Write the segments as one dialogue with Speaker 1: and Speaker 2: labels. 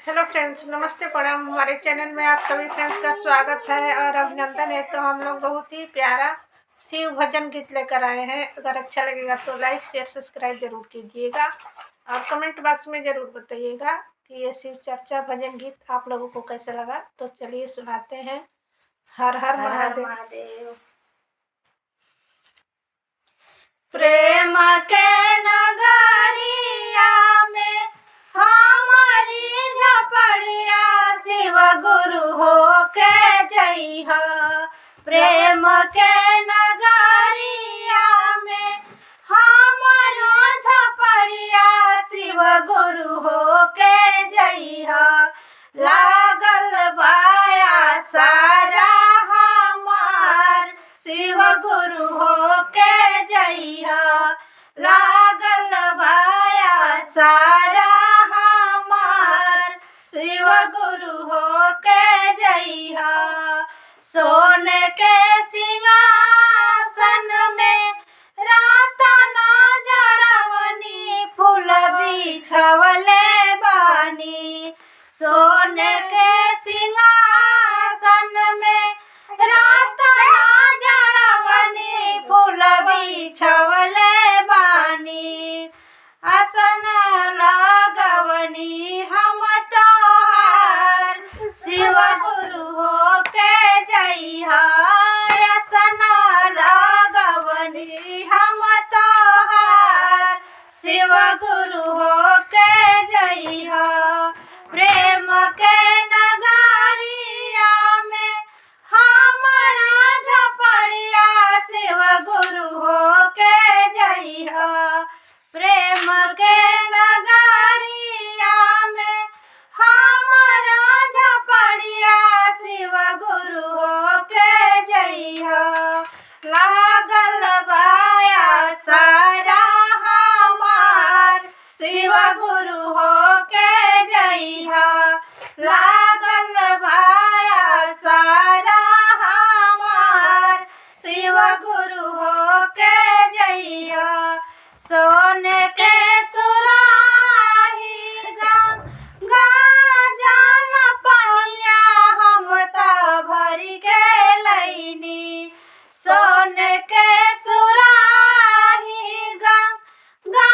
Speaker 1: Hello friends, नमस्ते प्रणाम। हमारे चैनल में आप सभी फ्रेंड्स का स्वागत है और अभिनंदन है। तो हम लोग बहुत ही प्यारा शिव भजन गीत लेकर आए हैं। अगर अच्छा लगेगा तो लाइक शेयर सब्सक्राइब जरूर कीजिएगा और कमेंट बॉक्स में जरूर बताइएगा कि ये शिव चर्चा भजन गीत आप लोगों को कैसा लगा। तो चलिए सुनाते हैं। हर हर महादेव।
Speaker 2: प्रेम के नगरिया में हमारी झपड़िया शिव गुरु हो के जइहा। प्रेम के नगरिया में हमारो झपड़िया शिव गुरु हो के जइहा। लागल बाया सारा हमार शिव गुरु हो के जइहा। लागल बाया सारा हमार शिव गुरु हो के जइहा। सोने के सिंहासन में रतन जड़वनी फूल बिछवले बानी। सोने के सिंहासन में रतन जड़वनी फूल बिछवले बानी। आसन लगवनी हम तोहार शिव गुरु हो के जइहा। आसन लगवनी हम तोहार शिव गुरु हो के जइहा। प्रेम के नगरिया में हमारा झपड़िया शिव गुरु हो के जइहा। प्रेम के नगरिया में हमारा झपड़िया शिव गुरु हो के जइहा। लागल बाया सारा हमार शिव गुरु हो के जइहा। लागल बाया सारा हमार शिव गुरु हो के जइहा। सोने के सुराही गंगा जल पनिया हम ता भरी के लैनी। सोने के सुराही गंगा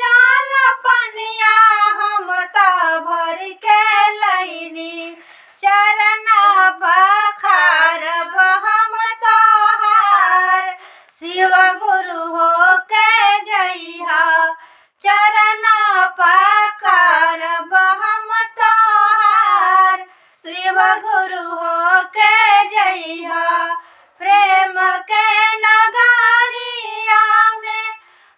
Speaker 2: जल पनिया हम ता भरी के लैनी। चरण बखारब हम तोहार शिव गुरु हो के जइहा। चरण पखारब हम तोहार शिव गुरु हो के जइहा। प्रेम के नगरिया में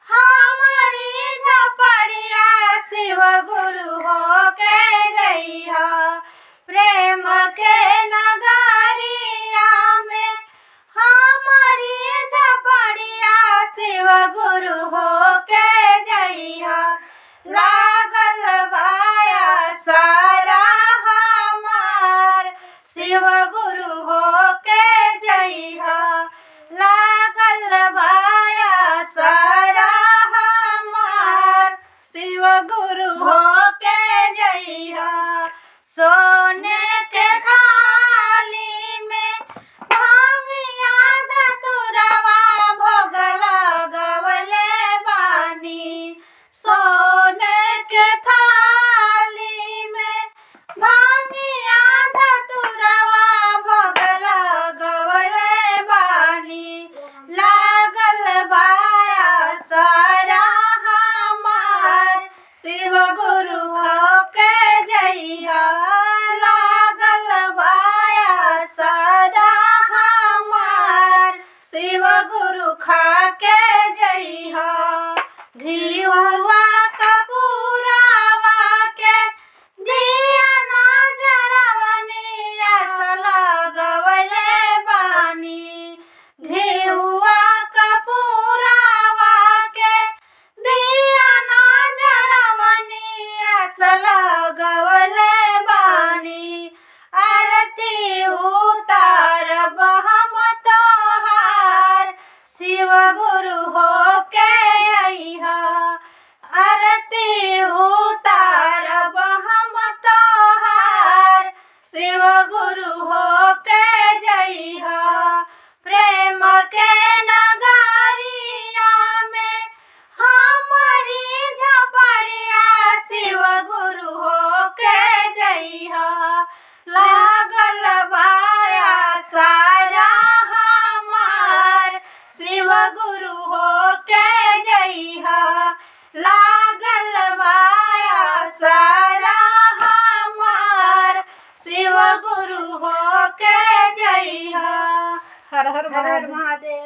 Speaker 2: हमारी झपड़िया शिव गुरु हो के जइहा। प्रेम के नगरिया में हमारी झपड़िया शिव गुरु हो के जइहा। लागल बाया सारा हमार शिव गुरु हो के जइहा। लागल बाया सारा हमार
Speaker 1: शिव गुरु
Speaker 2: हो के जइहा। सोने के थाली में भांगिया धतुरवा भोग लगवले बानी। सोने के थाली में भांगिया धतुरवा भोग लगवले बानी। लागल बाया सारा हमार शिव गुरु हो के जइहा। लागल बाया सारा हमार शिव गुरु खा के जइहा। घिउवा कपूरवा के दिया ना जरवनी आस लगवले बानी। घिउवा कपूरवा के दिया ना जरवनी आस लगवले बानी। आरती उतारब हम तोहार शिव गुरु हो के अइहा। आरती उतारब हम तो गुरु हो के जइहा।
Speaker 1: हर हर
Speaker 2: हर हर
Speaker 1: महादेव।
Speaker 2: महादेव।